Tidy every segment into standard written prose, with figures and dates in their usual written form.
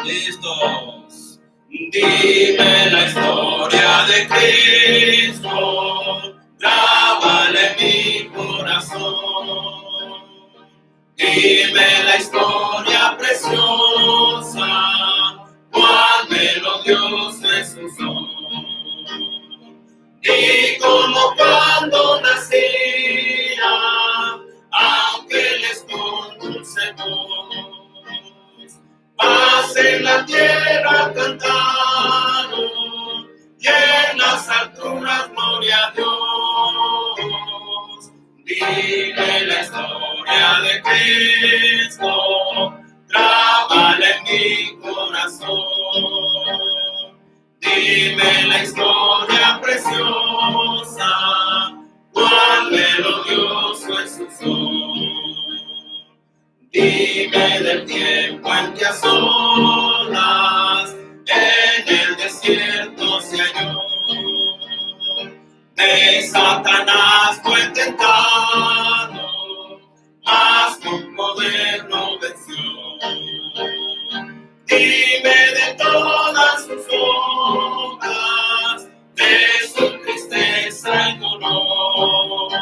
Listos. Dime la historia de Cristo, grábala en mi corazón. Dime la historia preciosa, cuán melodioso es su son. Y como cuando nacía, aunque les con dulce voz, paz en la tierra cantaron, y en las alturas gloria a Dios. Dime la historia de Cristo, grábala en mi corazón. Dime la historia preciosa, cuán melodioso es su son. Dime del tiempo en que a solas en el desierto se halló, de Satanás fue tentado, mas con poder lo venció. Dime de todas sus obras, de su tristeza y dolor,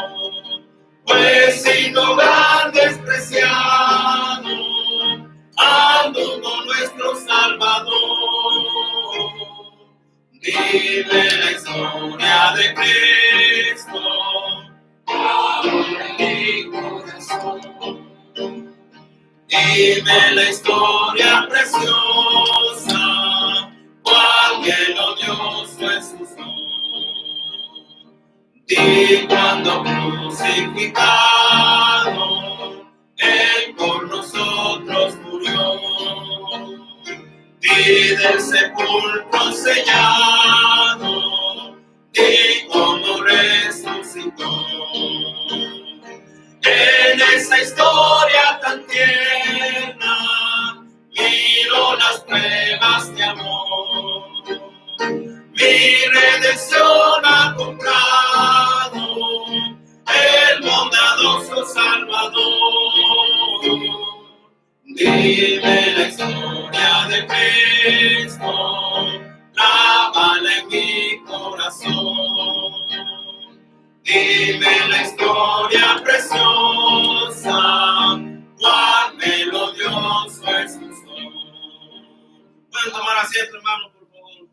pues sin hogar despreciado anduvo nuestro Salvador. Dime la historia de Cristo, abre mi corazón. Dime la historia preciosa, cuán melodioso es su son. Di cuando crucificado, Él por nosotros murió. Di del sepulcro sellado, di cómo resucitó. En esa historia tan tierna, miro las pruebas de amor. Mi redención ha comprado el bondadoso Salvador. Dime la historia de Cristo, grábala en mi corazón. Dime la historia preciosa, cuán melodioso es su son. Pueden tomar asiento, hermano, por favor.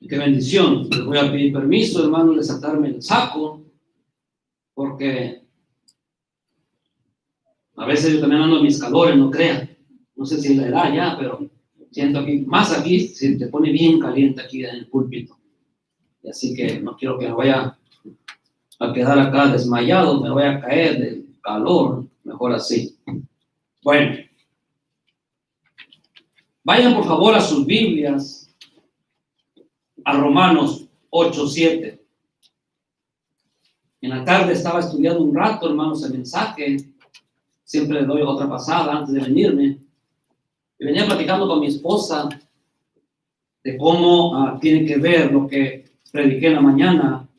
Qué bendición. Les voy a pedir permiso, hermano, de sacarme el saco, porque a veces yo también ando en mis calores, no crean. No sé si es la edad ya, pero siento aquí, más aquí, se te pone bien caliente aquí en el púlpito. Y así que no quiero que me vaya a quedar acá desmayado, me voy a caer del calor, mejor así. Bueno, vayan por favor a sus Biblias, a Romanos 8:7. En la tarde estaba estudiando un rato, hermanos, el mensaje. Siempre le doy otra pasada antes de venirme. Y venía platicando con mi esposa de cómo tiene que ver lo que prediqué en la mañana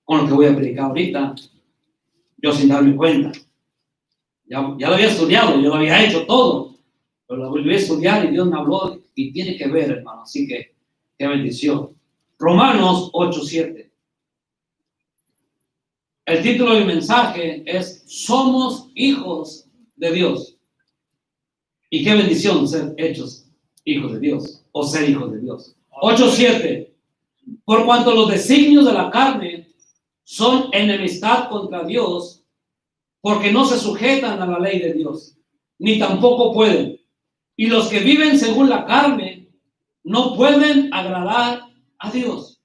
con lo que voy a predicar ahorita, yo sin darme cuenta. Ya lo había estudiado, yo lo había hecho todo, pero lo volví a estudiar y Dios me habló y tiene que ver, hermano. Así que, qué bendición. Romanos 8:7. El título del mensaje es Somos hijos de Dios. Y qué bendición ser hechos hijos de Dios o ser hijos de Dios. 8:7. Por cuanto los designios de la carne son enemistad contra Dios, porque no se sujetan a la ley de Dios, ni tampoco pueden. Y los que viven según la carne no pueden agradar a Dios.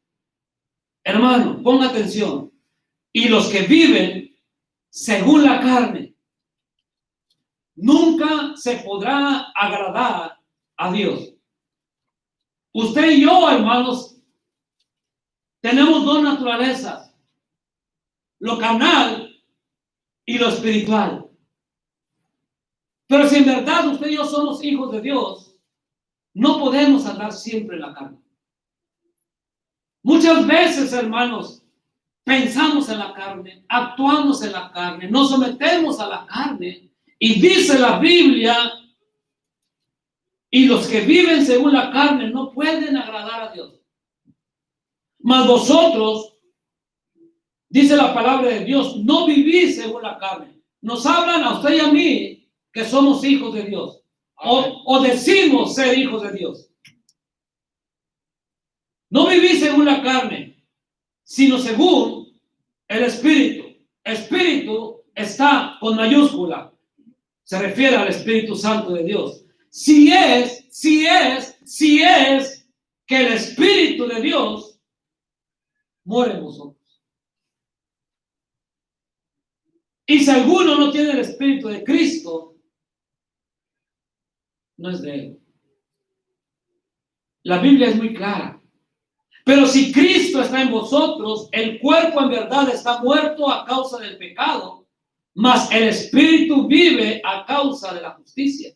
Hermano, ponga atención. Y los que viven según la carne nunca se podrá agradar a Dios. Usted y yo, hermanos, tenemos dos naturalezas: lo carnal y lo espiritual. Pero si en verdad usted y yo somos hijos de Dios, no podemos andar siempre en la carne. Muchas veces, hermanos, pensamos en la carne, actuamos en la carne, nos sometemos a la carne. Y dice la Biblia, y los que viven según la carne no pueden agradar a Dios. Mas vosotros, dice la palabra de Dios, no vivís según la carne. Nos hablan a usted y a mí que somos hijos de Dios. O decimos ser hijos de Dios. No vivís según la carne, sino según el Espíritu. Espíritu está con mayúscula. Se refiere al Espíritu Santo de Dios. Si es que el Espíritu de Dios mora en vosotros. Y si alguno no tiene el Espíritu de Cristo, no es de él. La Biblia es muy clara. Pero si Cristo está en vosotros, el cuerpo en verdad está muerto a causa del pecado, mas el Espíritu vive a causa de la justicia.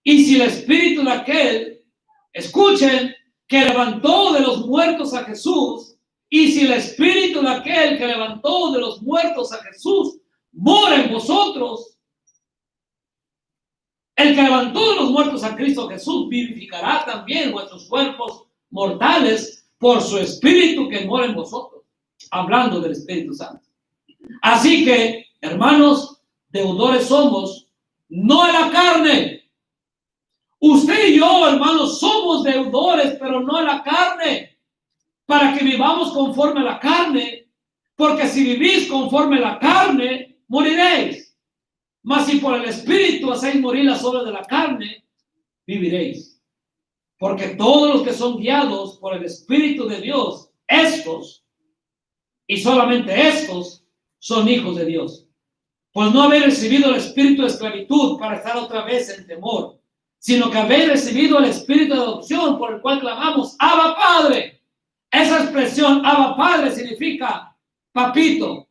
Y si el Espíritu de aquel, escuchen, que levantó de los muertos a Jesús, y si el Espíritu de aquel que levantó de los muertos a Jesús mora en vosotros, el que levantó de los muertos a Cristo Jesús vivificará también vuestros cuerpos mortales por su Espíritu que mora en vosotros. Hablando del Espíritu Santo. Así que, hermanos, deudores somos, no a la carne. Usted y yo, hermanos, somos deudores, pero no a la carne, para que vivamos conforme a la carne, porque si vivís conforme a la carne, moriréis. Mas si por el Espíritu hacéis morir las obras de la carne, viviréis. Porque todos los que son guiados por el Espíritu de Dios, estos, y solamente estos, son hijos de Dios. Pues no habéis recibido el espíritu de esclavitud para estar otra vez en temor, sino que habéis recibido el espíritu de adopción por el cual clamamos, Abba Padre. Esa expresión, Abba Padre, significa papito.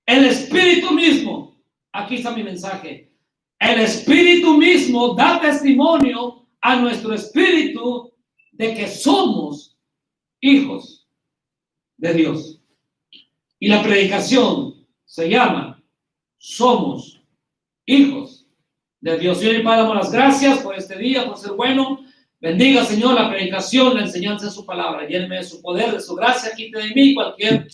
El Espíritu mismo, aquí está mi mensaje, el Espíritu mismo da testimonio a nuestro espíritu de que somos hijos de Dios. Y la predicación se llama Somos hijos de Dios. Señor y Padre, damos las gracias por este día, por ser bueno. Bendiga, Señor, la predicación, la enseñanza de su palabra. Lléneme de su poder, de su gracia. Quite de mí cualquier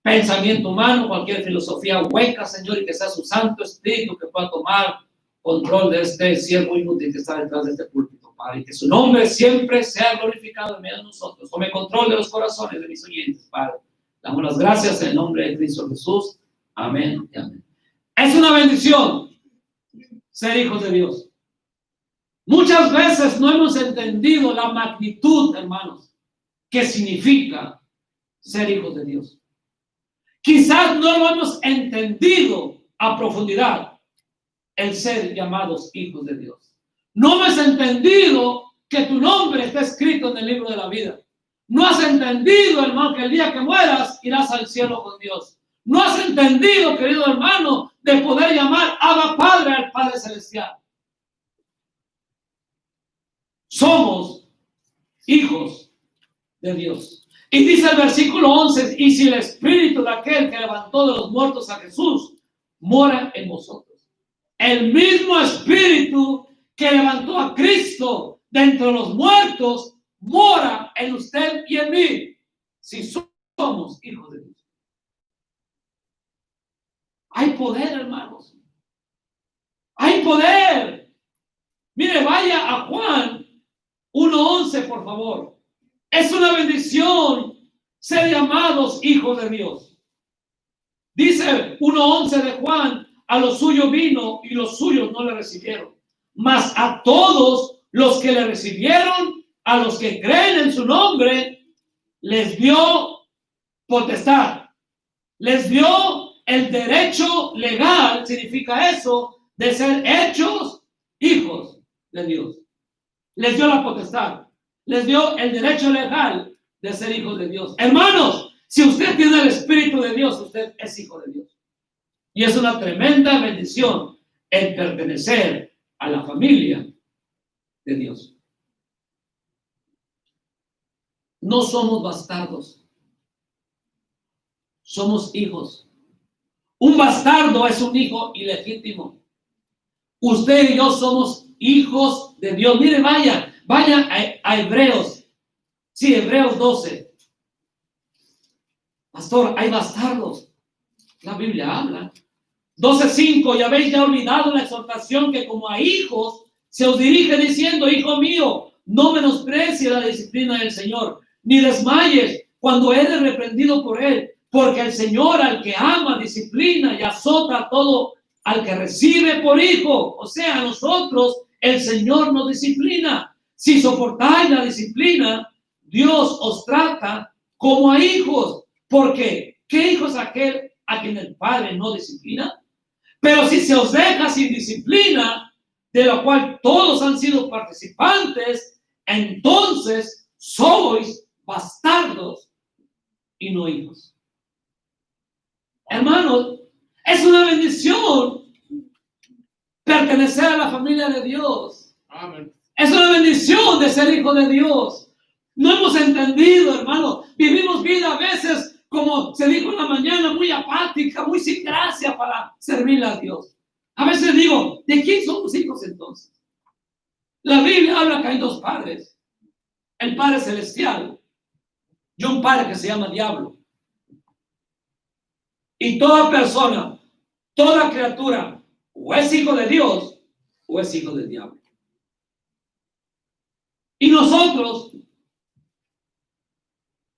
pensamiento humano, cualquier filosofía hueca, Señor, y que sea su Santo Espíritu que pueda tomar control de este siervo inútil que está detrás de este púlpito, Padre. Y que su nombre siempre sea glorificado en medio de nosotros. Tome control de los corazones de mis oyentes, Padre. Damos las gracias en el nombre de Cristo Jesús. Amén y amén. Es una bendición ser hijos de Dios. Muchas veces no hemos entendido la magnitud, hermanos, que significa ser hijos de Dios. Quizás no lo hemos entendido a profundidad, el ser llamados hijos de Dios. No hemos entendido que tu nombre está escrito en el libro de la vida. No has entendido, hermano, que el día que mueras irás al cielo con Dios. No has entendido, querido hermano, de poder llamar Abba Padre al Padre Celestial. Somos hijos de Dios. Y dice el versículo 11, y si el Espíritu de aquel que levantó de los muertos a Jesús mora en vosotros. El mismo Espíritu que levantó a Cristo de entre los muertos mora en usted y en mí, si somos hijos de Dios. Hay poder, hermanos. Hay poder. Mire, vaya a Juan 1:11, por favor. Es una bendición ser llamados hijos de Dios. Dice 1:11 de Juan, a los suyos vino y los suyos no le recibieron. Mas a todos los que le recibieron, a los que creen en su nombre, les dio potestad. Les dio el derecho legal, significa eso, de ser hechos hijos de Dios. Les dio la potestad. Les dio el derecho legal de ser hijos de Dios. Hermanos, si usted tiene el Espíritu de Dios, usted es hijo de Dios. Y es una tremenda bendición el pertenecer a la familia de Dios. No somos bastardos. somos hijos. Un bastardo es un hijo ilegítimo. Usted y yo somos hijos de Dios. Mire, vaya a Hebreos. Sí, Hebreos 12. Pastor, hay bastardos. La Biblia habla. 12:5, y habéis ya olvidado la exhortación que como a hijos se os dirige diciendo, hijo mío, no menosprecies la disciplina del Señor, ni desmayes cuando eres reprendido por él, porque el Señor al que ama disciplina y azota a todo al que recibe por hijo. O sea, a nosotros el Señor nos disciplina. Si soportáis la disciplina, Dios os trata como a hijos. Porque ¿qué hijo es aquel a quien el Padre no disciplina? Pero si se os deja sin disciplina, de la cual todos han sido participantes, entonces sois bastardos y no hijos. Hermanos, es una bendición pertenecer a la familia de Dios. Amén. Es una bendición de ser hijo de Dios. No hemos entendido, hermano. Vivimos vida a veces, como se dijo en la mañana, muy apática, muy sin gracia para servirle a Dios. A veces digo, ¿de quién somos hijos entonces? La Biblia habla que hay dos padres. El Padre Celestial y un padre que se llama Diablo. Y toda persona, toda criatura, o es hijo de Dios o es hijo del diablo. Y nosotros,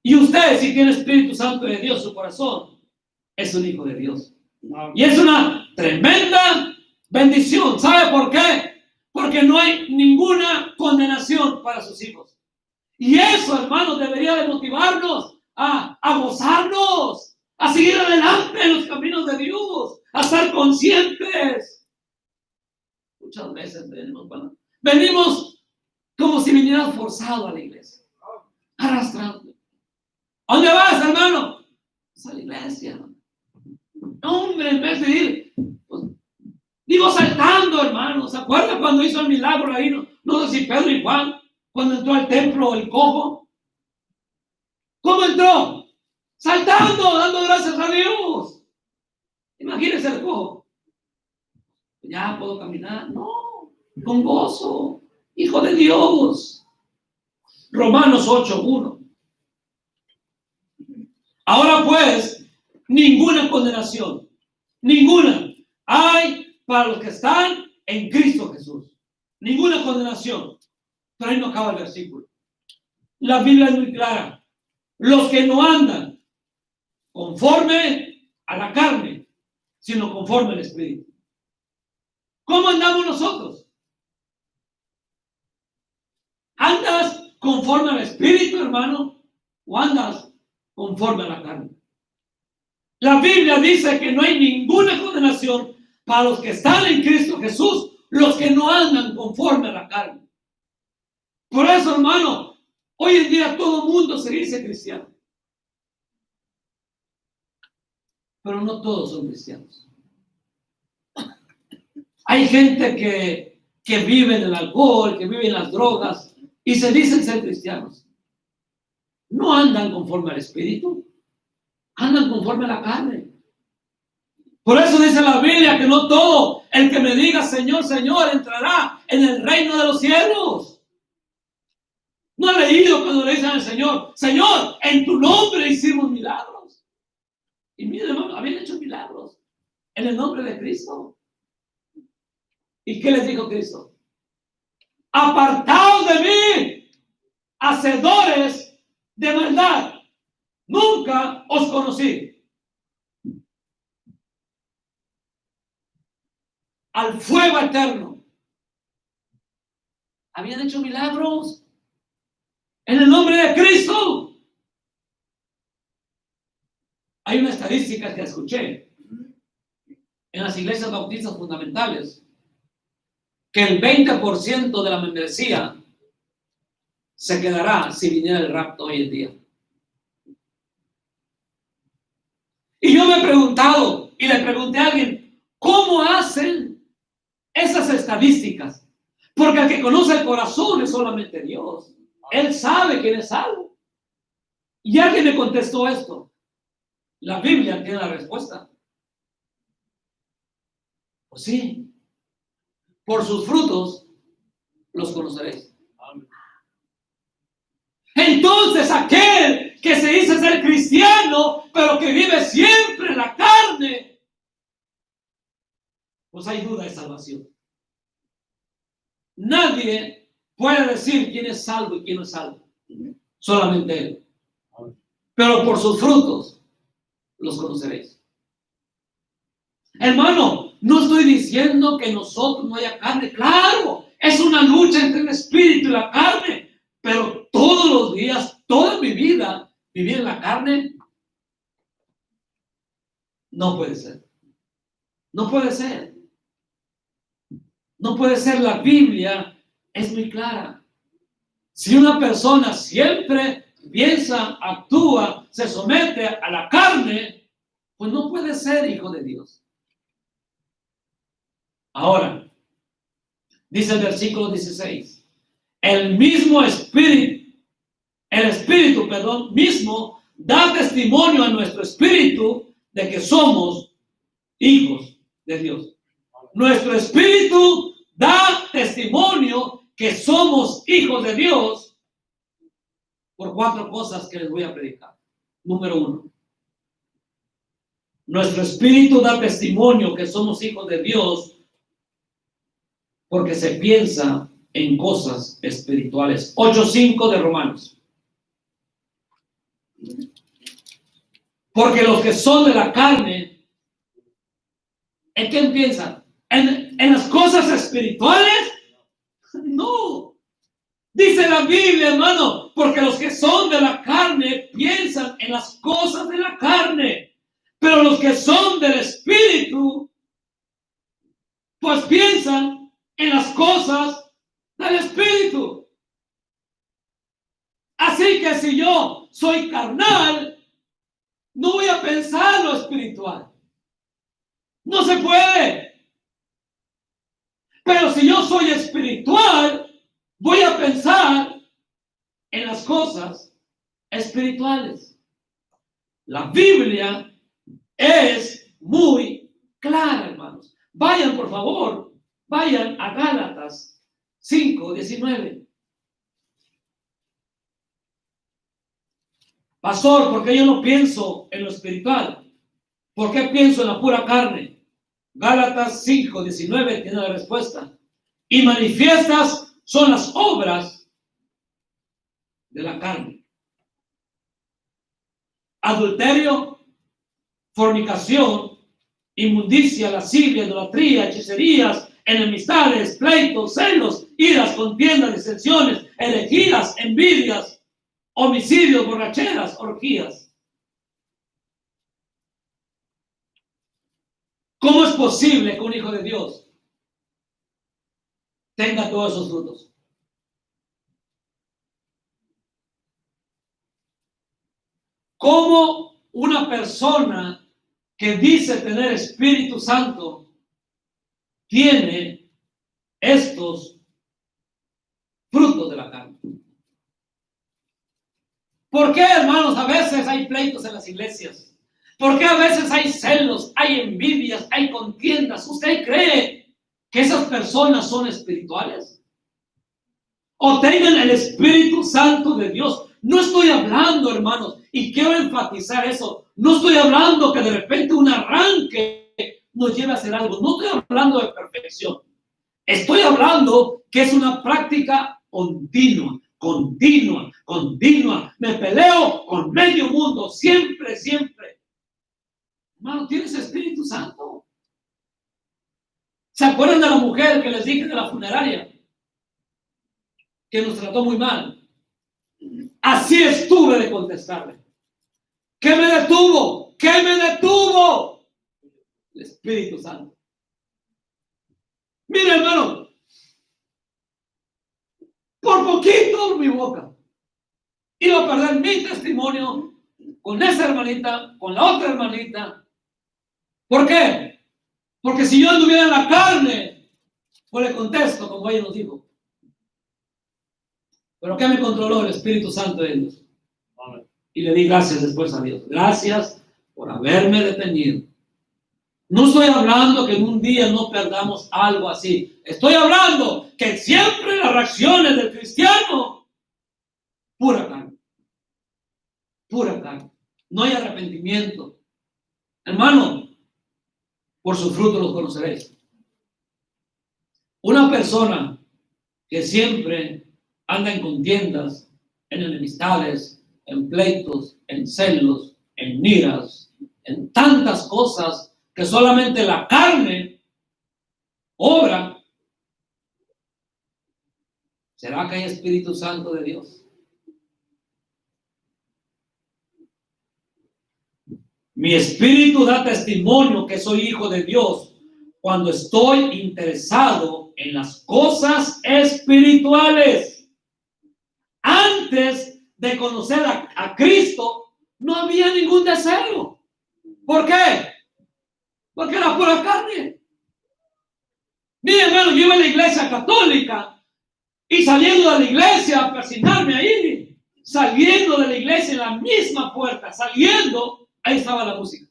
y usted, si tiene Espíritu Santo de Dios en su corazón, es un hijo de Dios. Y es una tremenda bendición. ¿Sabe por qué? Porque no hay ninguna condenación para sus hijos. Y eso, hermanos, debería de motivarnos a gozarnos, a seguir adelante en los caminos de Dios, a estar conscientes. Muchas veces venimos como si vinieras forzado a la iglesia, arrastrando. ¿A dónde vas, hermano? Pues a la iglesia. Hombre, en vez de ir, pues, digo saltando, hermano. ¿Se acuerdan cuando hizo el milagro ahí? No sé si Pedro y Juan, cuando entró al templo el cojo. ¿Cómo entró? Saltando, dando gracias a Dios. Imagínense el cojo. Ya puedo caminar. No, con gozo. Hijo de Dios. Romanos 8:1. Ahora pues, ninguna condenación, ninguna hay para los que están en Cristo Jesús. Ninguna condenación. Pero ahí no acaba el versículo. La Biblia es muy clara. Los que no andan conforme a la carne, sino conforme al Espíritu. ¿Cómo andamos nosotros? ¿Andas conforme al Espíritu, hermano? ¿O andas conforme a la carne? La Biblia dice que no hay ninguna condenación para los que están en Cristo Jesús, los que no andan conforme a la carne. Por eso, hermano, hoy en día todo el mundo se dice cristiano. Pero no todos son cristianos. Hay gente que vive en el alcohol, que vive en las drogas y se dicen ser cristianos. No andan conforme al Espíritu, andan conforme a la carne. Por eso dice la Biblia que no todo el que me diga Señor, Señor entrará en el reino de los cielos. ¿No ha leído cuando le dicen al Señor, Señor, en tu nombre hicimos milagros? Y miren, hermano, habían hecho milagros en el nombre de Cristo. ¿Y qué les dijo Cristo? Apartaos de mí, hacedores de maldad. Nunca os conocí. Al fuego eterno. Habían hecho milagros en el nombre de Cristo. Hay una estadística que escuché en las iglesias bautistas fundamentales, que el 20% de la membresía se quedará si viniera el rapto hoy en día. Y yo me he preguntado, y le pregunté a alguien, ¿cómo hacen esas estadísticas? Porque el que conoce el corazón es solamente Dios. Él sabe quién es salvo. Y alguien me contestó esto. La Biblia tiene la respuesta. Pues sí. Por sus frutos los conoceréis. Amén. Entonces aquel que se dice ser cristiano, pero que vive siempre en la carne, pues hay duda de salvación. Nadie puede decir quién es salvo y quién no es salvo. Solamente Él. Pero por sus frutos los conoceréis. Hermano, no estoy diciendo que nosotros no haya carne. Claro, es una lucha entre el espíritu y la carne. Pero todos los días, toda mi vida, vivir en la carne, no puede ser. No puede ser. No puede ser. La Biblia es muy clara. Si una persona siempre piensa, actúa, se somete a la carne, pues no puede ser hijo de Dios. Ahora, dice el versículo 16, el espíritu mismo da testimonio a nuestro espíritu de que somos hijos de Dios. Nuestro espíritu da testimonio que somos hijos de Dios por 4 cosas que les voy a predicar. Número 1. Nuestro espíritu da testimonio que somos hijos de Dios porque se piensa en cosas espirituales. 8:5 de Romanos. Porque los que son de la carne, ¿en qué piensan? ¿En las cosas espirituales? No. Dice la Biblia, hermano, porque los que son de la carne piensan en las cosas de la carne, pero los que son del espíritu, pues piensan en las cosas del espíritu. Así que si yo soy carnal, no voy a pensar lo espiritual. No se puede. Pero si yo soy espiritual, voy a pensar en las cosas espirituales. La Biblia es muy clara, hermanos. Vayan, por favor, vayan a Gálatas 5:19. Pastor, ¿por qué yo no pienso en lo espiritual? ¿Por qué pienso en la pura carne? Gálatas 5:19 tiene la respuesta. Y manifiestas son las obras de la carne: adulterio, fornicación, inmundicia, lascivia, idolatría, hechicerías, enemistades, pleitos, celos, iras, contiendas, disensiones, herejías, envidias, homicidios, borracheras, orgías. ¿Cómo es posible que un hijo de Dios tenga todos esos frutos? ¿Cómo una persona que dice tener Espíritu Santo tiene estos frutos de la carne? ¿Por qué, hermanos, a veces hay pleitos en las iglesias? ¿Por qué a veces hay celos, hay envidias, hay contiendas? ¿Usted cree que esas personas son espirituales? ¿O tengan el Espíritu Santo de Dios? No estoy hablando, hermanos, y quiero enfatizar eso. No estoy hablando que de repente un arranque nos lleve a hacer algo. No estoy hablando de perfección. Estoy hablando que es una práctica continua. Me peleo con medio mundo, siempre. Hermano, tienes Espíritu Santo. ¿Se acuerdan de la mujer que les dije de la funeraria? Que nos trató muy mal. Así estuve de contestarle. ¿Qué me detuvo? El Espíritu Santo. Mira, hermano, por poquito mi boca iba a perder mi testimonio con esa hermanita, con la otra hermanita. ¿Por qué? Porque si yo anduviera en la carne, pues le contesto como ella nos dijo. Pero ¿qué me controló? El Espíritu Santo de Dios. Y le di gracias después a Dios. Gracias por haberme detenido. No estoy hablando que en un día no perdamos algo así. Estoy hablando que siempre las reacciones del cristiano, pura carne. Pura carne. No hay arrepentimiento. Hermano, por sus frutos los conoceréis. Una persona que siempre anda en contiendas, en enemistades, en pleitos, en celos, en iras, en tantas cosas que solamente la carne obra, ¿será que hay Espíritu Santo de Dios? Mi espíritu da testimonio que soy hijo de Dios cuando estoy interesado en las cosas espirituales. Antes de conocer a Cristo, no había ningún deseo. ¿Por qué? Porque era pura carne. Mi hermano, yo iba a la iglesia católica y saliendo de la iglesia a persignarme ahí, saliendo de la iglesia en la misma puerta, saliendo, ahí estaba la música.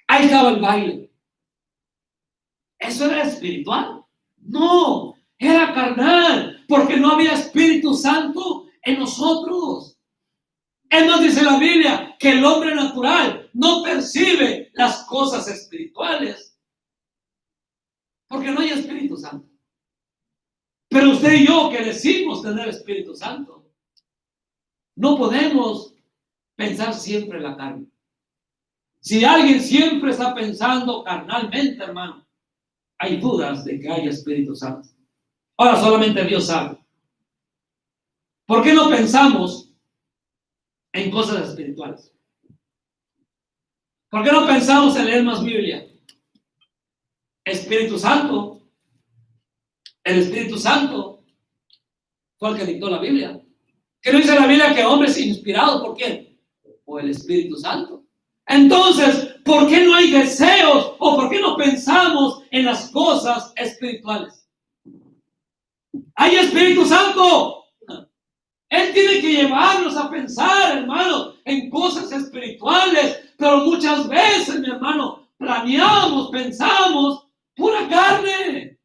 Ahí estaba el baile. ¿Eso era espiritual? No, era carnal, porque no había Espíritu Santo en nosotros. Es más, dice la Biblia que el hombre natural no percibe las cosas espirituales porque no hay Espíritu Santo. Pero usted y yo que decimos tener Espíritu Santo, no podemos pensar siempre en la carne. Si alguien siempre está pensando carnalmente, hermano, hay dudas de que haya Espíritu Santo. Ahora solamente Dios sabe. ¿Por qué no pensamos en cosas espirituales? ¿Por qué no pensamos en leer más Biblia? Espíritu Santo. El Espíritu Santo fue el que dictó la Biblia. ¿Qué no dice la Biblia que hombre es inspirado? ¿Por quién? Por el Espíritu Santo. Entonces, ¿por qué no hay deseos o por qué no pensamos en las cosas espirituales? ¡Hay Espíritu Santo! Él tiene que llevarnos a pensar, hermano, en cosas espirituales, pero muchas veces, mi hermano, planeamos, pensamos, pura carne.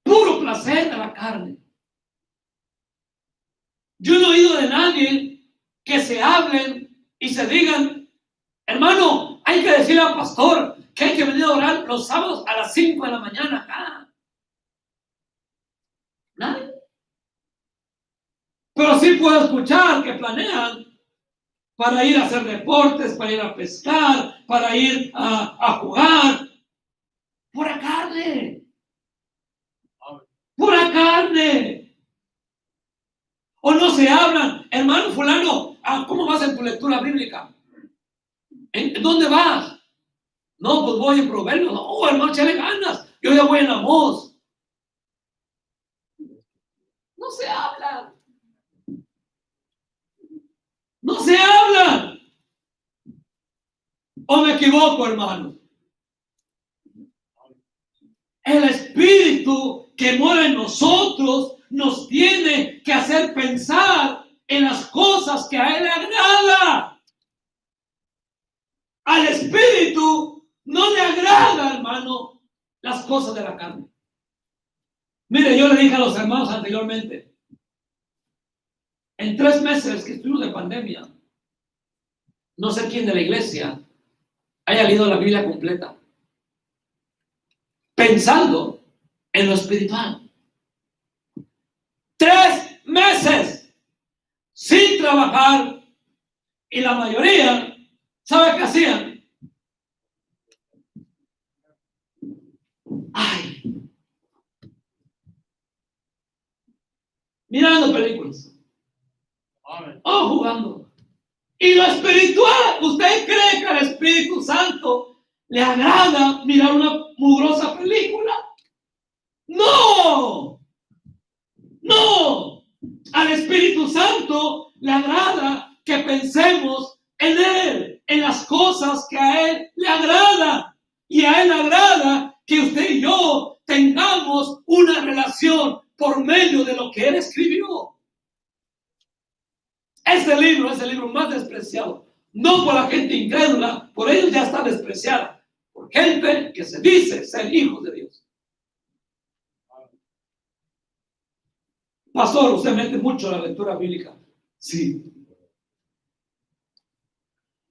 Puro placer de la carne. Yo no he oído de nadie que se hablen y se digan, hermano, hay que decirle al pastor que hay que venir a orar los sábados a las 5 de la mañana acá. Nadie. Pero sí puedo escuchar que planean para ir a hacer deportes, para ir a pescar, para ir a jugar. Pura carne. Pura carne. O no se hablan, hermano fulano, ¿cómo vas en tu lectura bíblica? ¿En dónde vas? No, pues voy en Proverbios. No, hermano, échale ganas. Yo ya voy en Amós. No se hablan. No se hablan. ¿O me equivoco, hermano? El Espíritu que mora en nosotros nos tiene que hacer pensar en las cosas que a Él le agrada. Al Espíritu no le agrada, hermano, las cosas de la carne. Mire, yo le dije a los hermanos anteriormente, en 3 meses que estuvimos de pandemia, no sé quién de la iglesia haya leído la Biblia completa, pensando en lo espiritual. 3 meses sin trabajar y la mayoría, ¿sabe qué hacían? Ay, mirando películas o jugando. Y lo espiritual, ¿usted cree que al Espíritu Santo le agrada mirar una mugrosa película? ¡No! ¡No! Al Espíritu Santo le agrada que pensemos en Él, en las cosas que a Él le agradan. Y a Él le agrada que usted y yo tengamos una relación por medio de lo que Él escribió. Ese libro es el libro más despreciado. No por la gente incrédula, por ellos ya está despreciada. Por gente que se dice ser hijos de Dios. Pastor, usted mete mucho la lectura bíblica. Sí.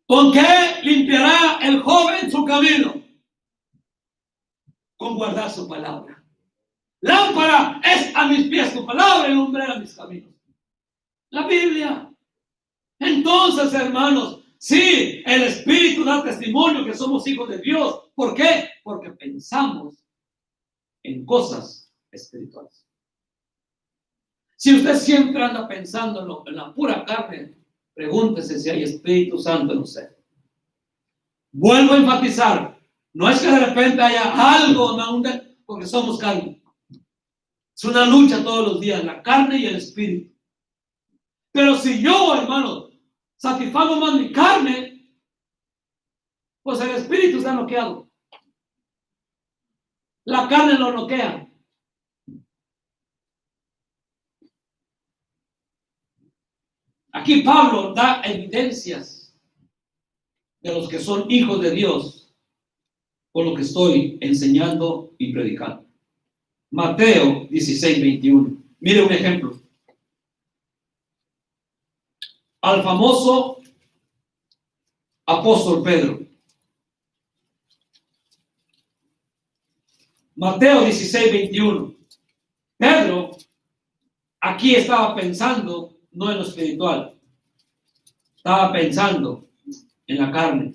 ¿Con qué limpiará el joven su camino? Con guardar su palabra. Lámpara es a mis pies tu palabra y lumbrera a mis caminos. La Biblia. Entonces, hermanos, sí, el Espíritu da testimonio que somos hijos de Dios. ¿Por qué? Porque pensamos en cosas espirituales. Si usted siempre anda pensando en la pura carne, pregúntese si hay Espíritu Santo en usted. Vuelvo a enfatizar, no es que de repente haya algo, porque somos carne. Es una lucha todos los días, la carne y el espíritu. Pero si yo, hermano, satisfago más mi carne, pues el espíritu está noqueado. La carne lo noquea. Aquí Pablo da evidencias de los que son hijos de Dios por lo que estoy enseñando y predicando. Mateo 16:21. Mire un ejemplo. Al famoso apóstol Pedro. Mateo 16:21. Pedro aquí estaba pensando no en lo espiritual, estaba pensando en la carne.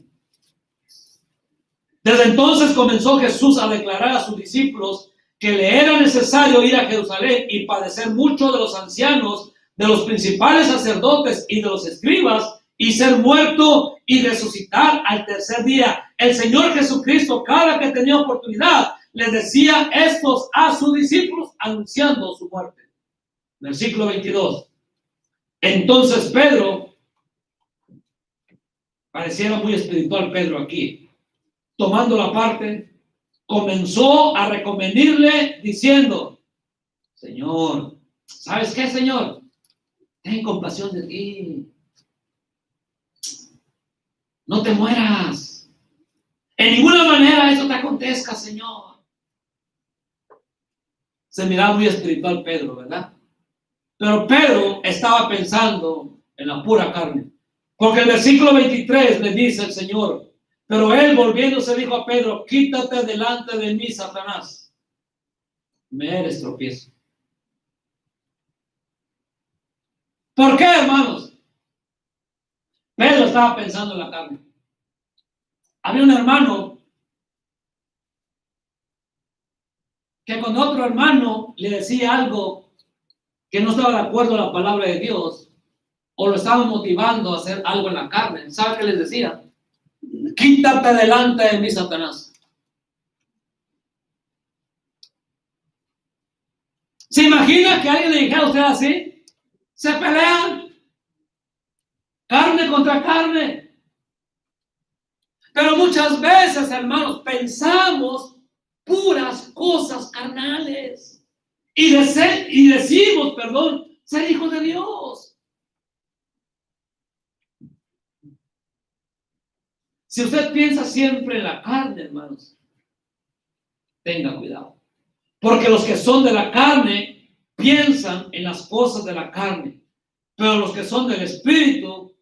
Desde entonces comenzó Jesús a declarar a sus discípulos que le era necesario ir a Jerusalén y padecer mucho de los ancianos, de los principales sacerdotes y de los escribas, y ser muerto y resucitar al tercer día. El Señor Jesucristo, cada que tenía oportunidad, les decía estos a sus discípulos, anunciando su muerte. Versículo 22. Entonces Pedro, pareciera muy espiritual Pedro aquí, tomando la parte, comenzó a recomendarle diciendo: Señor, ¿sabes qué, Señor? Ten compasión de ti. No te mueras. En ninguna manera eso te acontezca, Señor. Se miraba muy espiritual Pedro, ¿verdad? Pero Pedro estaba pensando en la pura carne. Porque el versículo 23 le dice el Señor: pero él volviéndose dijo a Pedro: quítate delante de mí, Satanás. Me eres tropiezo. ¿Por qué, hermanos? Pedro estaba pensando en la carne. Había un hermano que con otro hermano le decía algo que no estaba de acuerdo a la palabra de Dios, o lo estaba motivando a hacer algo en la carne. ¿Sabe qué les decía? Quítate delante de mí, Satanás. ¿Se imagina que alguien le dijera a usted así? Se pelean. Carne contra carne. Pero muchas veces, hermanos, pensamos puras cosas carnales. Y decimos, ser hijos de Dios. Si usted piensa siempre en la carne, hermanos, tenga cuidado. Porque los que son de la carne piensan en las cosas de la carne. Pero los que son del Espíritu,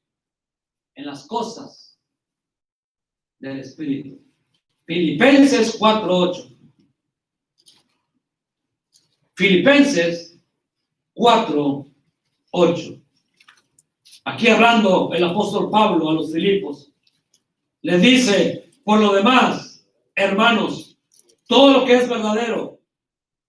en las cosas del Espíritu. Filipenses 4:8. Filipenses 4:8. Aquí hablando el apóstol Pablo a los Filipos, les dice: por lo demás, hermanos, todo lo que es verdadero,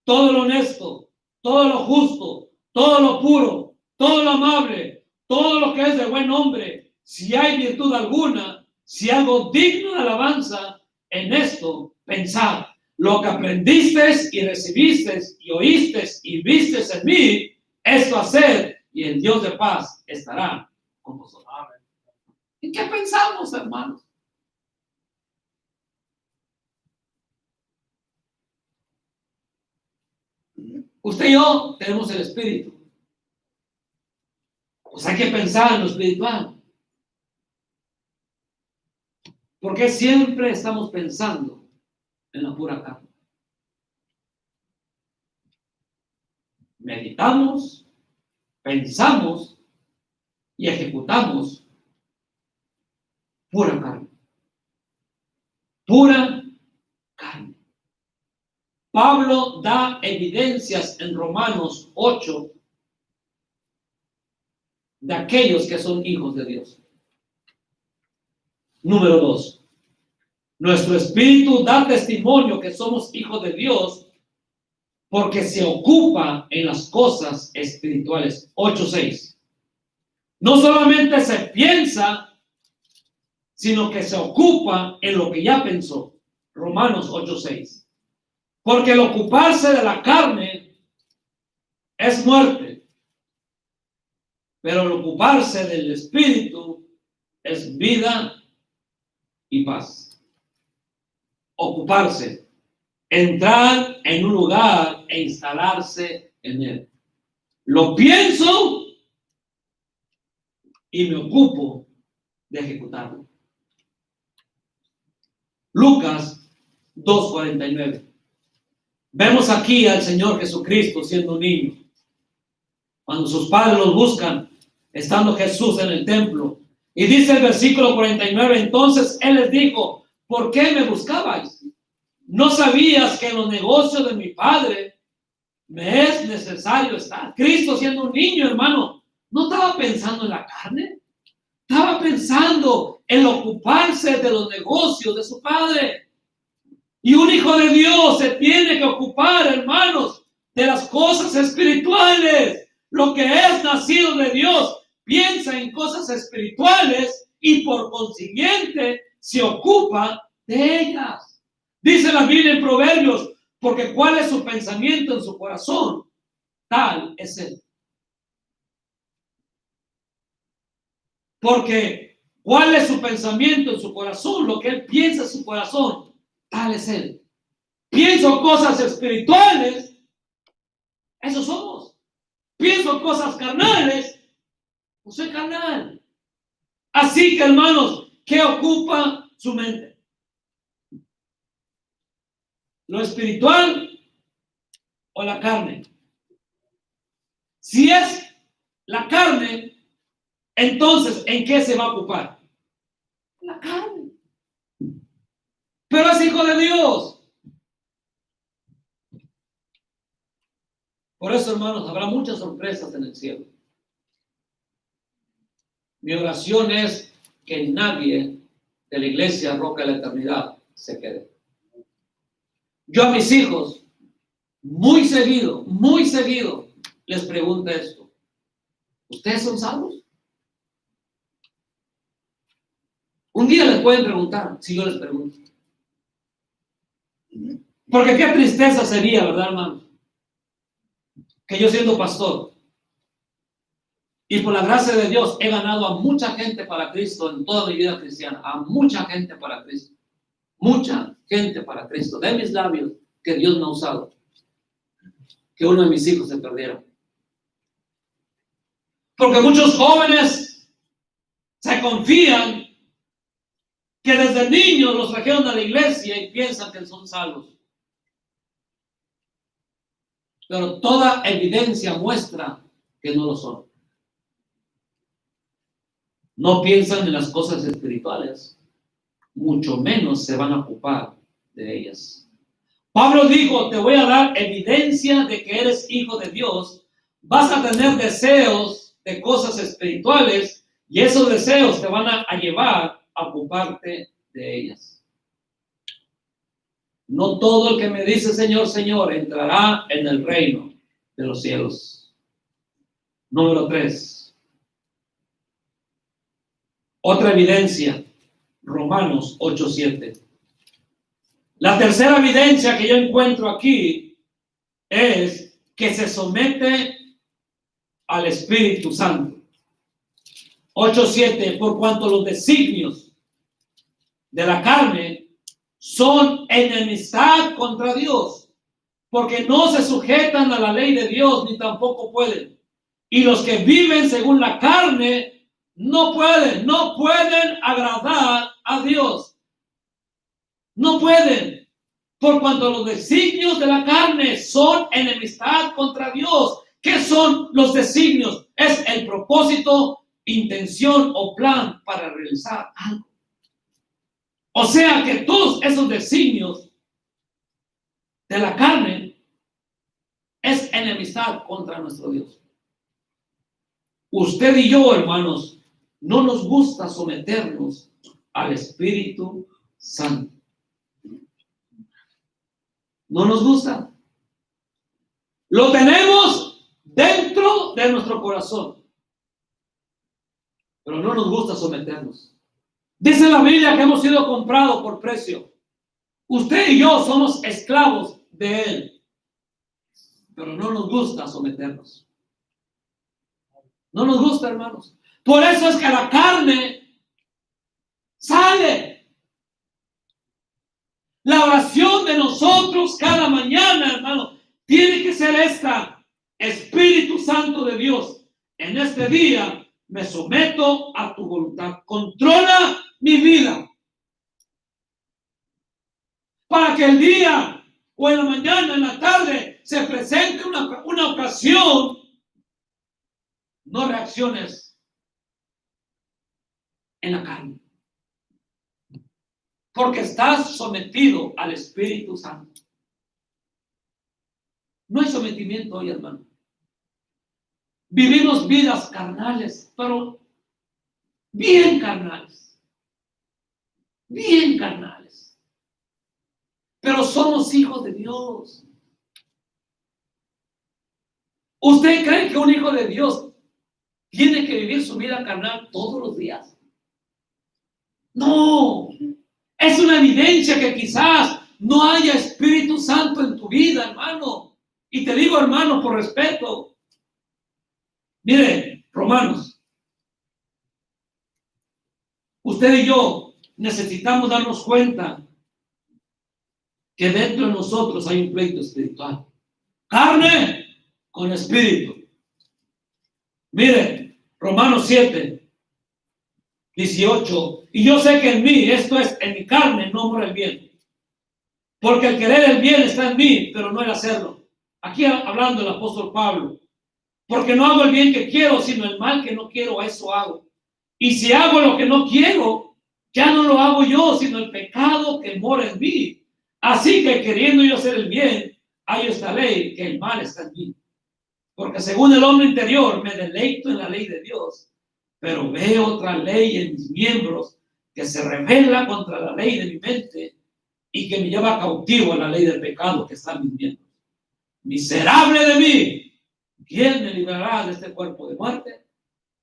todo lo honesto, todo lo justo, todo lo puro, todo lo amable, todo lo que es de buen nombre, si hay virtud alguna, si algo digno de alabanza, en esto pensad. Lo que aprendisteis y recibisteis y oísteis y visteis en mí, esto haced, y el Dios de paz estará con vosotros. Amén. ¿En qué pensamos, hermanos? Usted y yo tenemos el Espíritu. Pues hay que pensar en lo espiritual. Porque siempre estamos pensando en la pura carne. Meditamos, pensamos y ejecutamos pura carne. Pura carne. Pablo da evidencias en Romanos 8 de aquellos que son hijos de Dios. Número 2. Nuestro espíritu da testimonio que somos hijos de Dios porque se ocupa en las cosas espirituales. 8:6. No solamente se piensa, sino que se ocupa en lo que ya pensó. Romanos 8:6. Porque el ocuparse de la carne es muerte, pero el ocuparse del espíritu es vida y paz. Ocuparse, entrar en un lugar e instalarse en él. Lo pienso y me ocupo de ejecutarlo. Lucas 2:49. Vemos aquí al Señor Jesucristo siendo un niño. Cuando sus padres los buscan, estando Jesús en el templo. Y dice el versículo 49, entonces Él les dijo, ¿por qué me buscabais? ¿No sabías que en los negocios de mi Padre me es necesario estar? Cristo siendo un niño, hermano, no estaba pensando en la carne. Estaba pensando en ocuparse de los negocios de su Padre. Y un hijo de Dios se tiene que ocupar, hermanos, de las cosas espirituales. Lo que es nacido de Dios piensa en cosas espirituales y por consiguiente se ocupa de ellas. Dice la Biblia en Proverbios, porque cuál es su pensamiento en su corazón, tal es él. Porque cuál es su pensamiento en su corazón, lo que él piensa en su corazón, tal es él. Pienso cosas espirituales, eso somos. Pienso cosas carnales, pues soy carnal. Así que, hermanos, ¿qué ocupa su mente? ¿Lo espiritual o la carne? Si es la carne, entonces, ¿en qué se va a ocupar? La carne. Pero es hijo de Dios. Por eso, hermanos, habrá muchas sorpresas en el cielo. Mi oración es que nadie de la iglesia Roca de la Eternidad se quede. Yo a mis hijos, muy seguido, les pregunto esto. ¿Ustedes son salvos? Un día les pueden preguntar, si yo les pregunto. Porque qué tristeza sería, ¿verdad, hermanos? Que yo siendo pastor y por la gracia de Dios he ganado a mucha gente para Cristo en toda mi vida cristiana, a mucha gente para Cristo, de mis labios que Dios me ha usado, que uno de mis hijos se perdiera. Porque muchos jóvenes se confían que desde niños los trajeron a la iglesia y piensan que son salvos. Pero toda evidencia muestra que no lo son. No piensan en las cosas espirituales, mucho menos se van a ocupar de ellas. Pablo dijo, te voy a dar evidencia de que eres hijo de Dios, vas a tener deseos de cosas espirituales y esos deseos te van a llevar a ocuparte de ellas. No todo el que me dice Señor, Señor, entrará en el reino de los cielos. Número 3. Otra evidencia, Romanos 8:7. La tercera evidencia que yo encuentro aquí es que se somete al Espíritu Santo. 8:7, por cuanto los designios de la carne son enemistad contra Dios, porque no se sujetan a la ley de Dios, ni tampoco pueden. Y los que viven según la carne no pueden agradar a Dios. No pueden. Por cuanto los designios de la carne son enemistad contra Dios. ¿Qué son los designios? Es el propósito, intención o plan para realizar algo. O sea que todos esos designios de la carne es enemistad contra nuestro Dios. Usted y yo, hermanos, no nos gusta someternos al Espíritu Santo. No nos gusta. Lo tenemos dentro de nuestro corazón, pero no nos gusta someternos. Dice la Biblia que hemos sido comprados por precio. Usted y yo somos esclavos de Él, pero no nos gusta someternos. No nos gusta, hermanos. Por eso es que la carne sale. La oración de nosotros cada mañana, hermano, tiene que ser esta: Espíritu Santo de Dios, en este día me someto a tu voluntad. Controla mi vida. Para que el día o en la mañana, en la tarde, se presente una ocasión, no reacciones en la carne. Porque estás sometido al Espíritu Santo. No hay sometimiento hoy, hermano. Vivimos vidas carnales, pero bien carnales. Bien carnales. Pero somos hijos de Dios. ¿Usted cree que un hijo de Dios tiene que vivir su vida carnal todos los días? No. Es una evidencia que quizás no haya Espíritu Santo en tu vida, hermano. Y te digo, hermano, por respeto. Mire, Romanos. Usted y yo necesitamos darnos cuenta que dentro de nosotros hay un pleito espiritual. Carne con espíritu. Mire, Romanos 7, 18. Y yo sé que en mí, esto es, en mi carne, no mora el bien. Porque el querer el bien está en mí, pero no el hacerlo. Aquí hablando el apóstol Pablo. Porque no hago el bien que quiero, sino el mal que no quiero, a eso hago. Y si hago lo que no quiero, ya no lo hago yo, sino el pecado que mora en mí. Así que queriendo yo hacer el bien, hay esta ley, que el mal está en mí. Porque según el hombre interior, me deleito en la ley de Dios, pero veo otra ley en mis miembros que se rebela contra la ley de mi mente y que me lleva cautivo a la ley del pecado que está en mis miembros. Miserable de mí, ¿quién me librará de este cuerpo de muerte?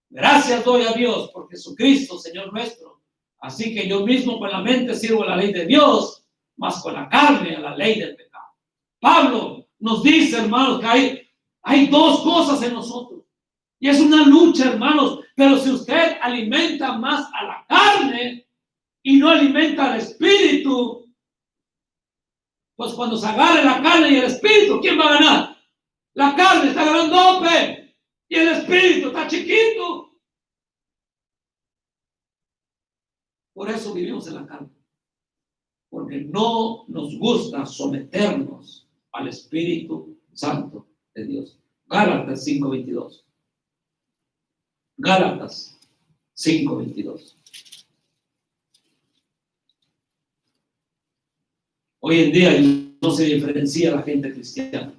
Gracias doy a Dios por Jesucristo, Señor nuestro. Así que yo mismo con la mente sirvo a la ley de Dios, mas con la carne a la ley del pecado. Pablo nos dice, hermanos, que hay dos cosas en nosotros. Y es una lucha, hermanos. Pero si usted alimenta más a la carne y no alimenta al espíritu, pues cuando se agarre la carne y el espíritu, ¿quién va a ganar? La carne está grandote y el espíritu está chiquito. Por eso vivimos en la carne. Porque no nos gusta someternos al Espíritu Santo de Dios. Gálatas 5:22. Gálatas 5:22. Hoy en día no se diferencia la gente cristiana.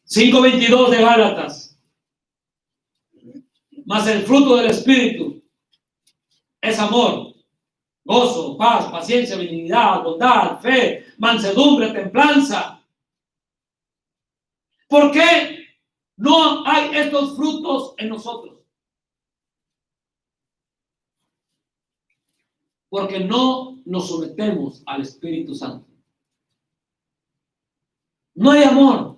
5:22 de Gálatas. Mas el fruto del Espíritu es amor, gozo, paz, paciencia, benignidad, bondad, fe, mansedumbre, templanza. ¿Por qué no hay estos frutos en nosotros? Porque no nos sometemos al Espíritu Santo. No hay amor.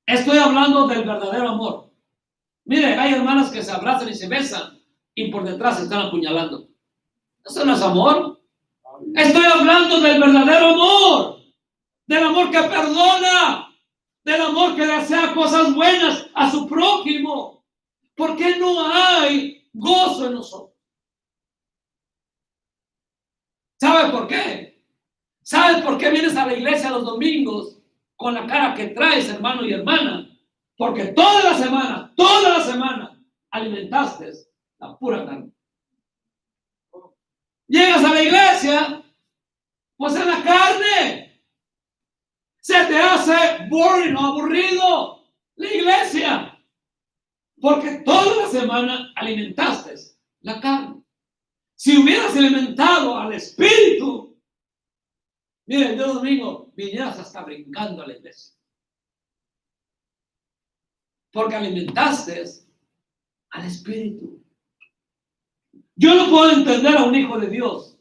Estoy hablando del verdadero amor. Mire, hay hermanas que se abrazan y se besan y por detrás se están apuñalando. ¿Eso no es amor? Estoy hablando del verdadero amor, del amor que perdona, del amor que desea cosas buenas a su prójimo. ¿Por qué no hay gozo en nosotros? ¿Sabe por qué? ¿Sabes por qué vienes a la iglesia los domingos con la cara que traes, hermano y hermana? Porque toda la semana alimentaste la pura carne. Llegas a la iglesia, pues en la carne se te hace boring o aburrido la iglesia, porque toda la semana alimentaste la carne. Si hubieras alimentado al espíritu, mire, el domingo vinieras hasta brincando a la iglesia, porque alimentaste al espíritu. Yo no puedo entender a un hijo de Dios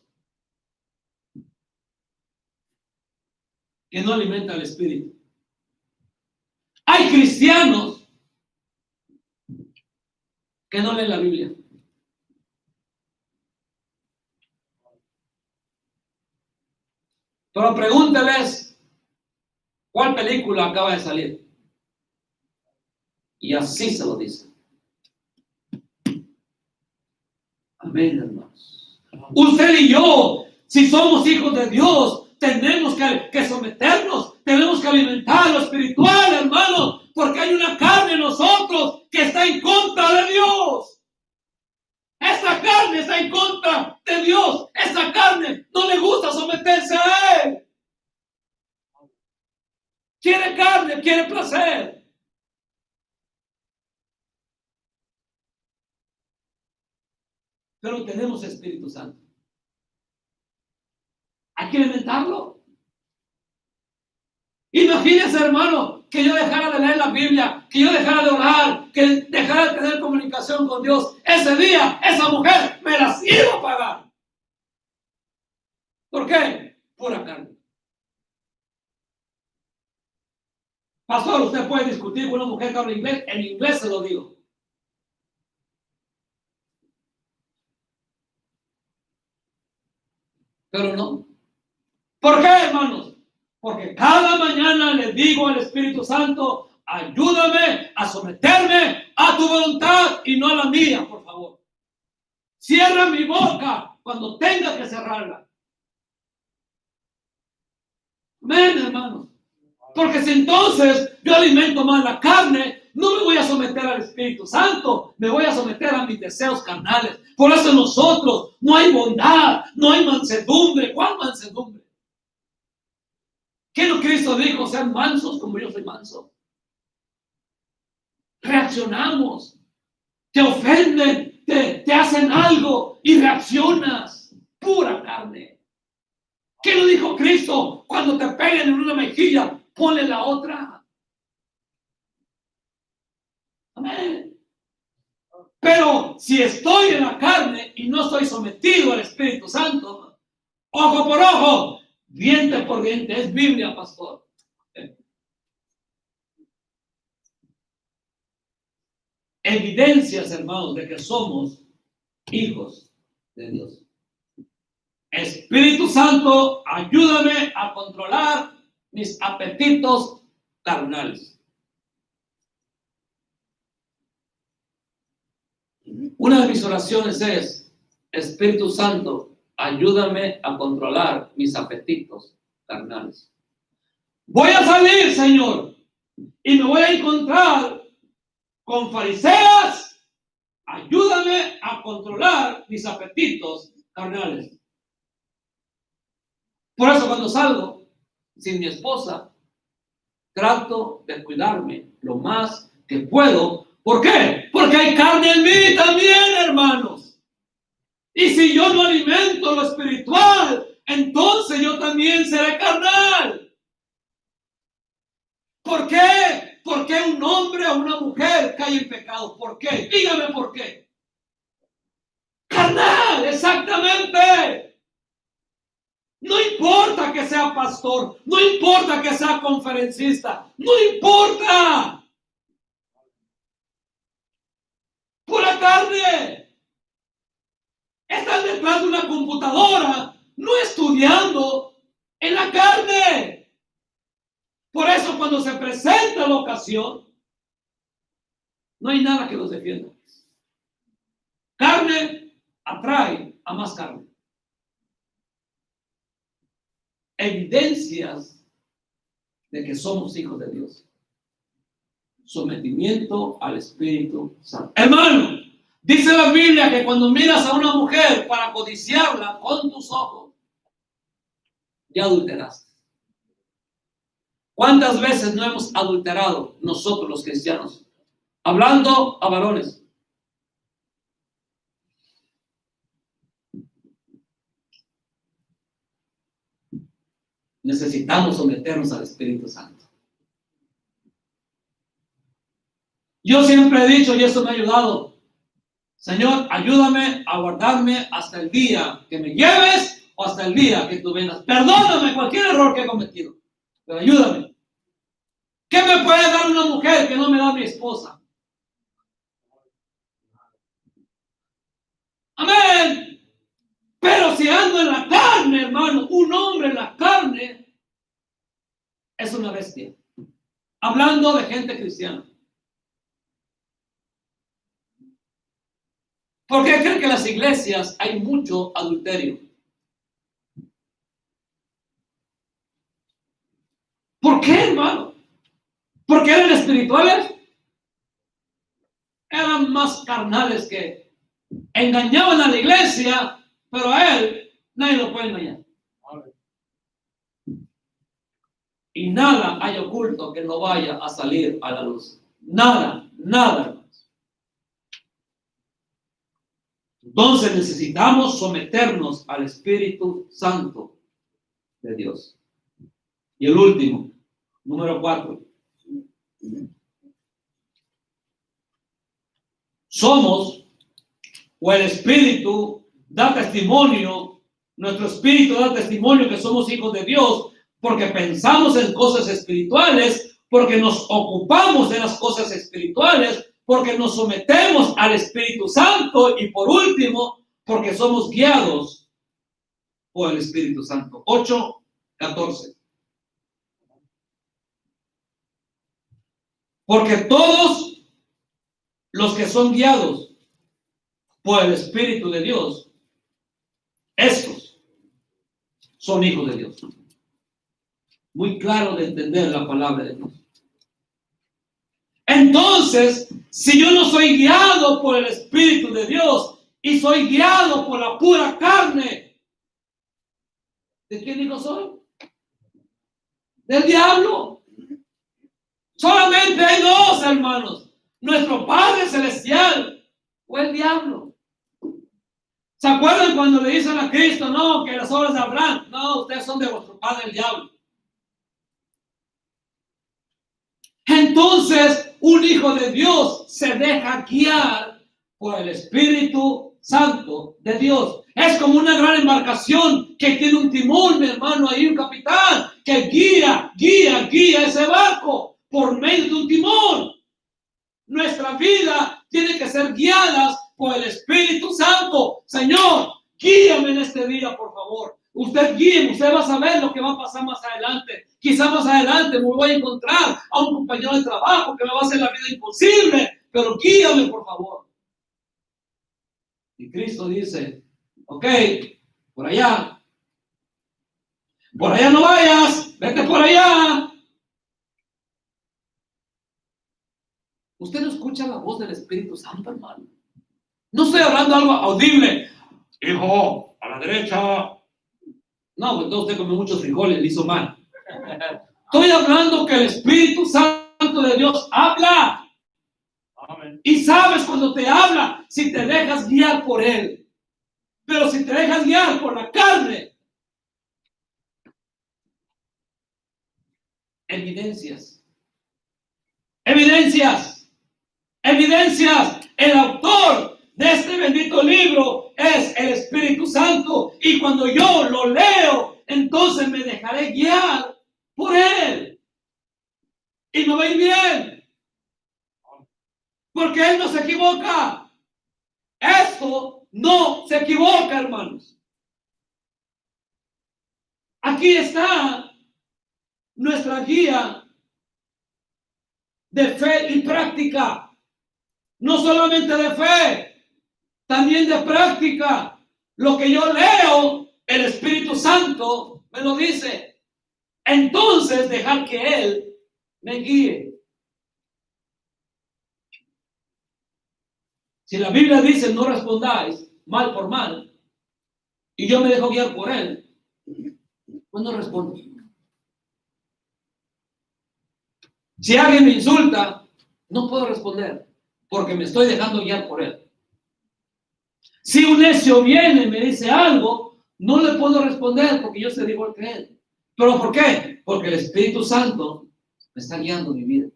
que no alimenta al espíritu. Hay cristianos que no leen la Biblia. Pero pregúnteles cuál película acaba de salir. Y así se lo dice. Amén, hermanos. Usted y yo, si somos hijos de Dios, tenemos que someternos, tenemos que alimentar lo espiritual, hermanos, porque hay una carne en nosotros que está en contra de Dios. Esta carne está en contra de Dios. Esta carne no le gusta someterse a Él. Quiere carne, quiere placer. Pero tenemos Espíritu Santo. Hay que alimentarlo. Imagínense, hermano, que yo dejara de leer la Biblia, que yo dejara de orar, que dejara de tener comunicación con Dios. Ese día, esa mujer me las iba a pagar. ¿Por qué? Pura carne. Pastor, usted puede discutir con una mujer que habla inglés. En inglés se lo digo. Pero no. ¿Por qué, hermanos? Porque cada mañana le digo al Espíritu Santo, ayúdame a someterme a tu voluntad y no a la mía, por favor. Cierra mi boca cuando tenga que cerrarla. Amén, hermanos. Porque si entonces yo alimento más la carne, no me voy a someter al Espíritu Santo, me voy a someter a mis deseos carnales. Por eso nosotros no hay bondad, no hay mansedumbre. ¿Cuál mansedumbre? ¿Qué no Cristo dijo? Sean mansos como yo soy manso. Reaccionamos, te ofenden, te hacen algo y reaccionas. Pura carne. ¿Qué no dijo Cristo? Cuando te peguen en una mejilla, ponle la otra. Amén. Pero si estoy en la carne y no estoy sometido al Espíritu Santo, ojo por ojo, diente por diente, es Biblia, pastor. Evidencias, hermanos, de que somos hijos de Dios. Espíritu Santo, ayúdame a controlar mis apetitos carnales. Una de mis oraciones es, Espíritu Santo, ayúdame a controlar mis apetitos carnales. Voy a salir, Señor, y me voy a encontrar con fariseas. Ayúdame a controlar mis apetitos carnales. Por eso cuando salgo sin mi esposa, trato de cuidarme lo más que puedo. ¿Por qué? Porque hay carne en mí también, hermanos. Y si yo no alimento lo espiritual, entonces yo también seré carnal. ¿Por qué? ¿Por qué un hombre o una mujer cae en pecado? ¿Por qué? Dígame por qué. Carnal, exactamente. No importa que sea pastor, no importa que sea conferencista, no importa. Pura carne. Están detrás de una computadora, no estudiando en la carne. Por eso cuando cuando se presenta la ocasión, no hay nada que los defienda. Carne atrae a más carne. Evidencias de que somos hijos de Dios. Sometimiento al Espíritu Santo. Hermano, dice la Biblia que cuando miras a una mujer para codiciarla con tus ojos, ya adulteraste. ¿Cuántas veces no hemos adulterado nosotros los cristianos? Hablando a varones. Necesitamos someternos al Espíritu Santo. Yo siempre he dicho, y eso me ha ayudado, Señor, ayúdame a guardarme hasta el día que me lleves o hasta el día que tú vengas. Perdóname cualquier error que he cometido, pero ayúdame. ¿Qué me puede dar una mujer que no me da mi esposa? Amén. Pero si ando en la carne, hermano, un hombre en la carne es una bestia. Hablando de gente cristiana. ¿Por qué creen que en las iglesias hay mucho adulterio? ¿Por qué, hermano? ¿Porque eran espirituales? Eran más carnales que engañaban a la iglesia, pero a él nadie lo puede engañar. Y nada hay oculto que no vaya a salir a la luz. Nada, nada, hermanos. Entonces necesitamos someternos al Espíritu Santo de Dios. Y el último, número 4. Somos, o el Espíritu da testimonio, nuestro Espíritu da testimonio que somos hijos de Dios, porque pensamos en cosas espirituales, porque nos ocupamos de las cosas espirituales, porque nos sometemos al Espíritu Santo y por último, porque somos guiados por el Espíritu Santo. 8:14. Porque todos los que son guiados por el Espíritu de Dios, estos son hijos de Dios. Muy claro de entender la palabra de Dios. Entonces, si yo no soy guiado por el Espíritu de Dios y soy guiado por la pura carne, ¿de quién hijo soy? Del diablo. Solamente hay dos, hermanos: nuestro Padre Celestial o el diablo. ¿Se acuerdan cuando le dicen a Cristo, no, que las obras de Abraham? No, ustedes son de vuestro padre el diablo. Entonces, un hijo de Dios se deja guiar por el Espíritu Santo de Dios. Es como una gran embarcación que tiene un timón, mi hermano, ahí un capitán que guía ese barco por medio de un timón. Nuestra vida tiene que ser guiadas por el Espíritu Santo. Señor, guíame en este día, por favor. Usted guíe, usted va a saber lo que va a pasar más adelante. Quizá más adelante me voy a encontrar a un compañero de trabajo que me va a hacer la vida imposible, pero guíame, por favor. Y Cristo dice, ok, por allá no vayas, vete por allá. Usted no escucha la voz del Espíritu Santo, hermano. No estoy hablando algo audible. Hijo, a la derecha. No, pues usted come muchos frijoles, le hizo mal. Estoy hablando que el Espíritu Santo de Dios habla. Amén. Y sabes cuando te habla, si te dejas guiar por Él. Pero si te dejas guiar por la carne, evidencias. El autor de este bendito libro es el Espíritu Santo. Y cuando yo lo leo, entonces me dejaré guiar por Él. Y me va a ir bien. Porque Él no se equivoca. Esto no se equivoca, hermanos. Aquí está nuestra guía de fe y práctica. No solamente de fe, también de práctica. Lo que yo leo, el Espíritu Santo me lo dice. Entonces dejar que Él me guíe. Si la Biblia dice no respondáis mal por mal, y yo me dejo guiar por Él, pues no respondo. Si alguien me insulta, no puedo responder, porque me estoy dejando guiar por Él. Si un necio viene y me dice algo, no le puedo responder, porque yo soy igual que Él. ¿Pero por qué? Porque el Espíritu Santo me está guiando mi vida.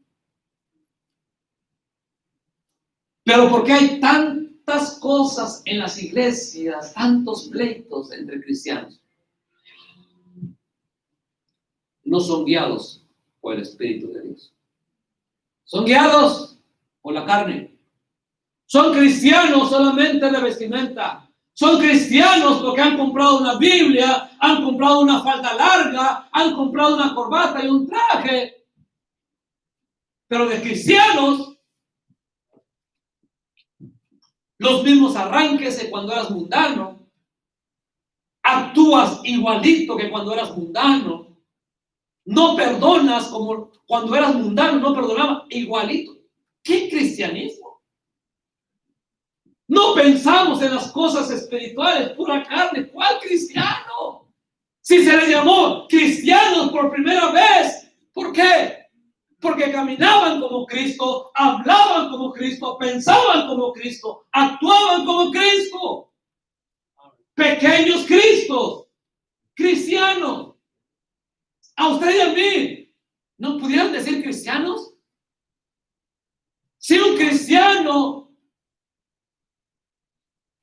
Pero ¿por qué hay tantas cosas en las iglesias, tantos pleitos entre cristianos? No son guiados por el Espíritu de Dios. Son guiados por la carne. Son cristianos solamente de vestimenta. Son cristianos porque han comprado una Biblia, han comprado una falda larga, han comprado una corbata y un traje. Pero de cristianos, los mismos arranques de cuando eras mundano, actúas igualito que cuando eras mundano, no perdonas como cuando eras mundano, no perdonaba igualito. ¿Qué cristianismo? No pensamos en las cosas espirituales, pura carne. ¿Cuál cristiano? Si se les llamó cristianos por primera vez, ¿por qué? Porque caminaban como Cristo, hablaban como Cristo, pensaban como Cristo, actuaban como Cristo. Pequeños Cristos, cristianos. A usted y a mí, ¿no pudieran decir cristianos? Si un cristiano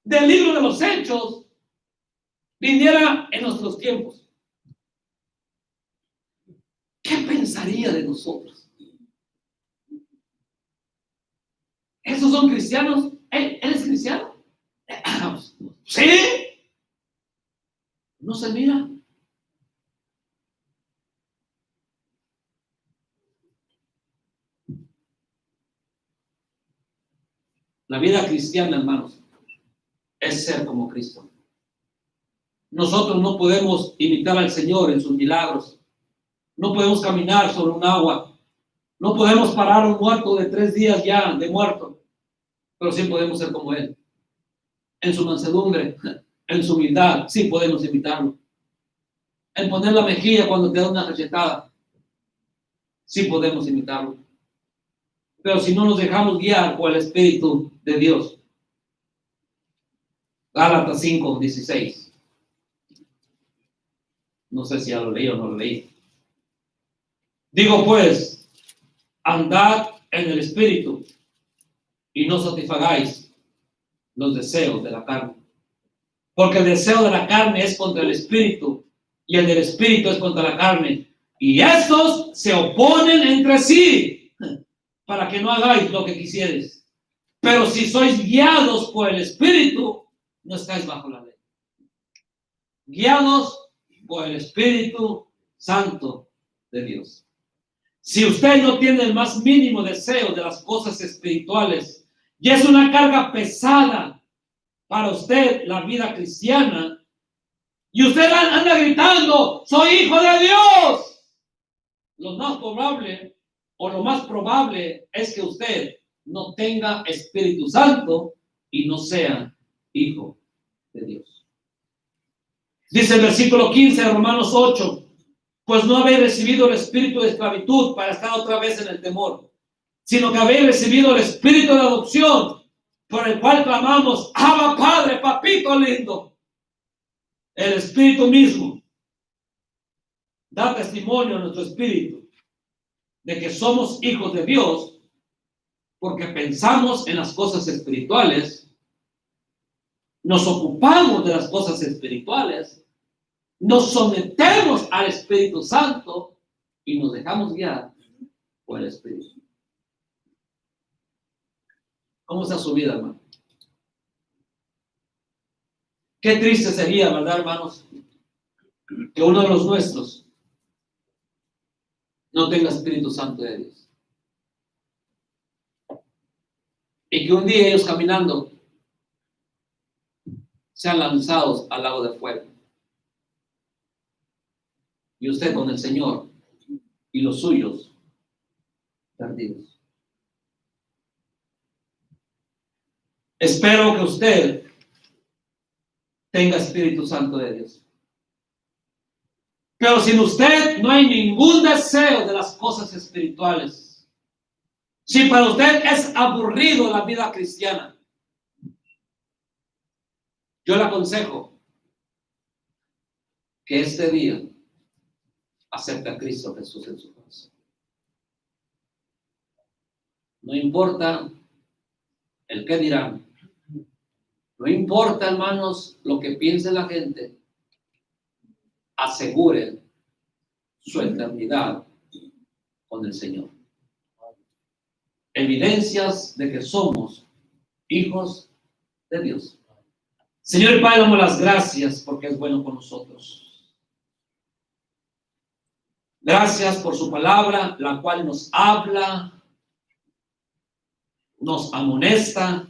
del libro de los Hechos viniera en nuestros tiempos, ¿qué pensaría de nosotros? ¿Esos son cristianos? ¿Eres cristiano? ¿Sí? ¿No se mira? La vida cristiana, hermanos, es ser como Cristo. Nosotros no podemos imitar al Señor en sus milagros. No podemos caminar sobre un agua. No podemos parar a un muerto de 3 días ya de muerto. Pero sí podemos ser como Él. En su mansedumbre, en su humildad, sí podemos imitarlo. En poner la mejilla cuando te da una cachetada, sí podemos imitarlo. Pero si no nos dejamos guiar por el Espíritu de Dios. Gálatas 5:16. No sé si ya lo leí o no lo leí. Digo pues, andad en el Espíritu y no satisfagáis los deseos de la carne. Porque el deseo de la carne es contra el Espíritu y el del Espíritu es contra la carne. Y estos se oponen entre sí para que no hagáis lo que quisieres. Pero si sois guiados por el Espíritu, no estáis bajo la ley. Guiados por el Espíritu Santo de Dios. Si usted no tiene el más mínimo deseo de las cosas espirituales y es una carga pesada para usted la vida cristiana y usted anda gritando, soy hijo de Dios, lo más probable es que usted no tenga Espíritu Santo y no sea hijo de Dios. Dice el versículo 15 de Romanos 8, pues no habéis recibido el espíritu de esclavitud para estar otra vez en el temor, sino que habéis recibido el espíritu de adopción, por el cual clamamos, Abba Padre, papito lindo. El Espíritu mismo da testimonio a nuestro espíritu de que somos hijos de Dios, porque pensamos en las cosas espirituales, nos ocupamos de las cosas espirituales, nos sometemos al Espíritu Santo y nos dejamos guiar por el Espíritu. ¿Cómo está su vida, hermano? Qué triste sería, ¿verdad, hermanos? Que uno de los nuestros no tenga Espíritu Santo de Dios. Y que un día ellos caminando sean lanzados al lago de fuego. Y usted con el Señor y los suyos perdidos. Espero que usted tenga Espíritu Santo de Dios. Pero sin usted no hay ningún deseo de las cosas espirituales. Si para usted es aburrido la vida cristiana, yo le aconsejo que este día acepte a Cristo Jesús en su corazón. No importa el qué dirán. No importa, hermanos, lo que piense la gente. Aseguren su eternidad con el Señor. Evidencias de que somos hijos de Dios. Señor y Padre, damos las gracias porque es bueno con nosotros. Gracias por su palabra, la cual nos habla, nos amonesta.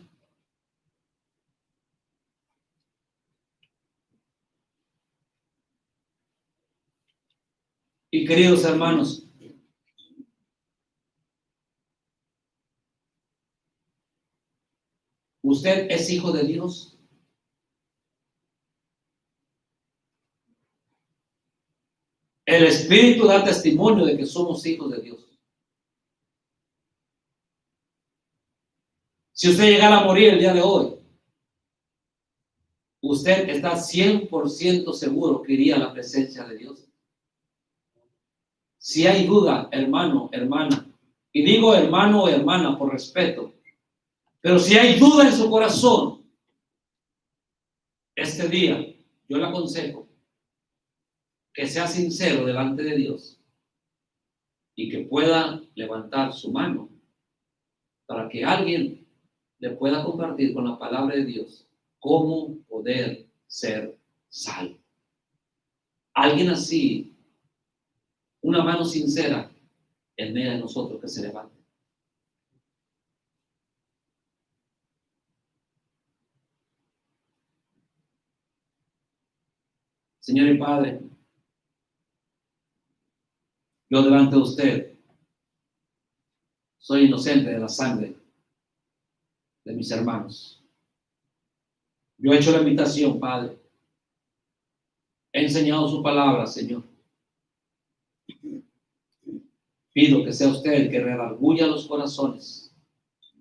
Y queridos hermanos, ¿usted es hijo de Dios? El Espíritu da testimonio de que somos hijos de Dios. Si usted llegara a morir el día de hoy, usted está 100% seguro que iría a la presencia de Dios. Si hay duda, hermano, hermana, y digo hermano o hermana por respeto, pero si hay duda en su corazón, este día yo le aconsejo que sea sincero delante de Dios y que pueda levantar su mano para que alguien le pueda compartir con la palabra de Dios cómo poder ser salvo. Alguien así, una mano sincera en medio de nosotros que se levante. Señor y Padre, yo delante de usted soy inocente de la sangre de mis hermanos. Yo he hecho la invitación, Padre. He enseñado su palabra, Señor. Pido que sea usted el que redarguya los corazones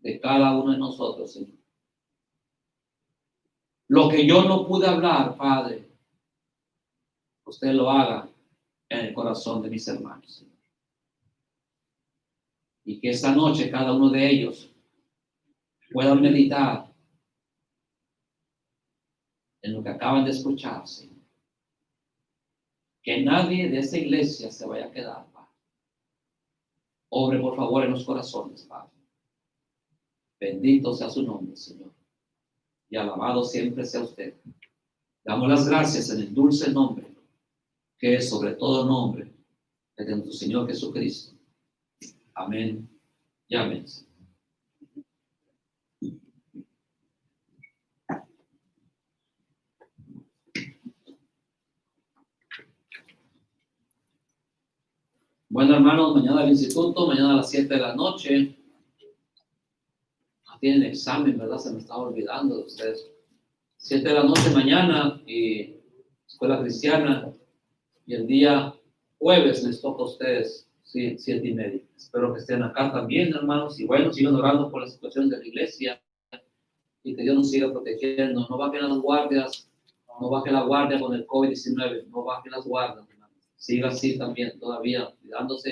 de cada uno de nosotros, Señor. Lo que yo no pude hablar, Padre, usted lo haga en el corazón de mis hermanos, Señor. Y que esta noche cada uno de ellos puedan meditar en lo que acaban de escuchar, Señor. Que nadie de esta iglesia se vaya a quedar, Padre. Obre por favor en los corazones, Padre. Bendito sea su nombre, Señor. Y alabado siempre sea usted. Damos las gracias en el dulce nombre, que es sobre todo nombre, de nuestro Señor Jesucristo. Amén y amén. Bueno, hermanos, mañana al instituto, mañana a las 7 de la noche. Tienen examen, ¿verdad? Se me estaba olvidando de ustedes. 7 de la noche mañana, y escuela cristiana. Y el día jueves les toca a ustedes, sí, 7:30. Espero que estén acá también, hermanos. Y bueno, sigan orando por la situación de la iglesia. Y que Dios nos siga protegiendo. No bajen las guardias. No baje la guardia con el COVID-19. No bajen las guardias, hermanos. Siga así también, todavía, cuidándose